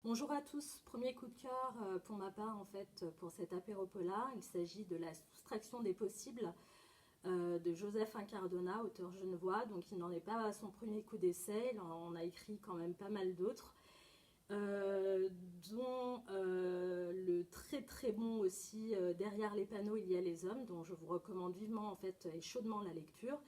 Bonjour à tous, premier coup de cœur pour ma part en fait pour cet apéro-polar. Il s'agit de La soustraction des possibles de Joseph Incardona, auteur genevois. Donc il n'en est pas à son premier coup d'essai, il en a écrit quand même pas mal d'autres. Dont le très très bon aussi Derrière les panneaux il y a les hommes, dont je vous recommande vivement en fait et chaudement la lecture.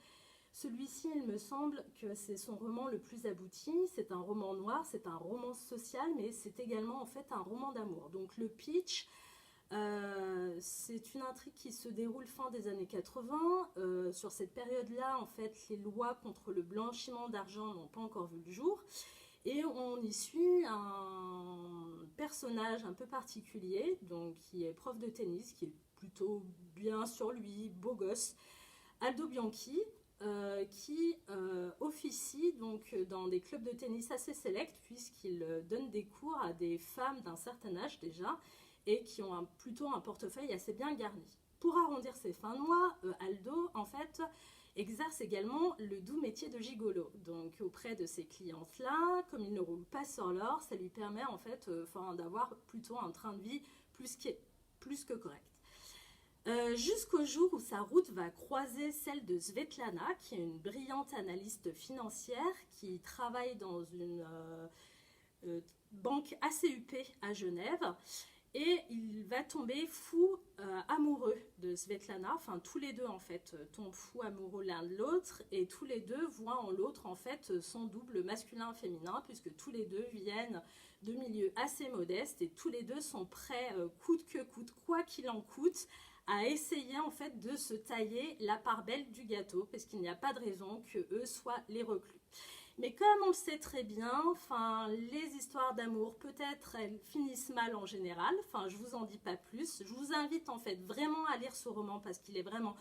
Celui-ci, il me semble que c'est son roman le plus abouti. C'est un roman noir, c'est un roman social, mais c'est également en fait un roman d'amour. Donc le pitch, c'est une intrigue qui se déroule fin des années 80. Sur cette période-là, en fait, les lois contre le blanchiment d'argent n'ont pas encore vu le jour. Et on y suit un personnage un peu particulier, donc qui est prof de tennis, qui est plutôt bien sur lui, beau gosse, Aldo Bianchi, qui officie donc dans des clubs de tennis assez sélects, puisqu'il donne des cours à des femmes d'un certain âge déjà, et qui ont plutôt un portefeuille assez bien garni. Pour arrondir ses fins de mois, Aldo, en fait, exerce également le doux métier de gigolo. Donc auprès de ses clientes-là, comme il ne roule pas sur l'or, ça lui permet en fait d'avoir plutôt un train de vie plus que correct. Jusqu'au jour où sa route va croiser celle de Svetlana, qui est une brillante analyste financière qui travaille dans une banque assez huppée à Genève. Et il va tomber fou amoureux de Svetlana, enfin tous les deux en fait tombent fous amoureux l'un de l'autre et tous les deux voient en l'autre en fait son double masculin et féminin, puisque tous les deux viennent de milieux assez modestes et tous les deux sont prêts coûte que coûte, quoi qu'il en coûte, à essayer en fait de se tailler la part belle du gâteau, parce qu'il n'y a pas de raison que eux soient les reclus. Mais comme on le sait très bien, enfin, les histoires d'amour, peut-être elles finissent mal en général. Enfin, je vous en dis pas plus. Je vous invite en fait vraiment à lire ce roman parce qu'il est vraiment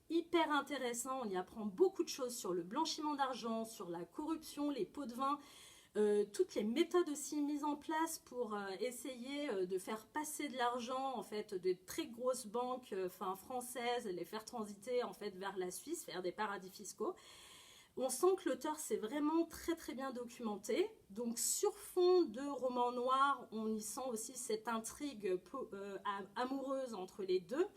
hyper intéressant. On y apprend beaucoup de choses sur le blanchiment d'argent, sur la corruption, les pots de vin, toutes les méthodes aussi mises en place pour essayer de faire passer de l'argent en fait de très grosses banques françaises, les faire transiter en fait vers la Suisse, vers des paradis fiscaux. On sent que l'auteur s'est vraiment très très bien documenté. Donc sur fond de roman noir, on y sent aussi cette intrigue amoureuse entre les deux,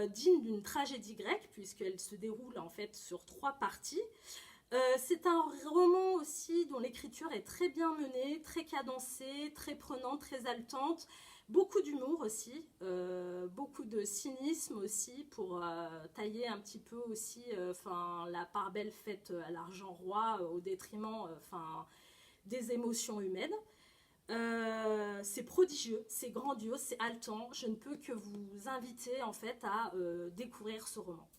digne d'une tragédie grecque, puisqu'elle se déroule en fait sur 3 parties. C'est un roman aussi dont l'écriture est très bien menée, très cadencée, très prenante, très haletante. Beaucoup d'humour aussi, beaucoup de cynisme aussi pour tailler un petit peu aussi la part belle faite à l'argent roi au détriment des émotions humaines. C'est prodigieux, c'est grandiose, c'est haletant. Je ne peux que vous inviter en fait à découvrir ce roman.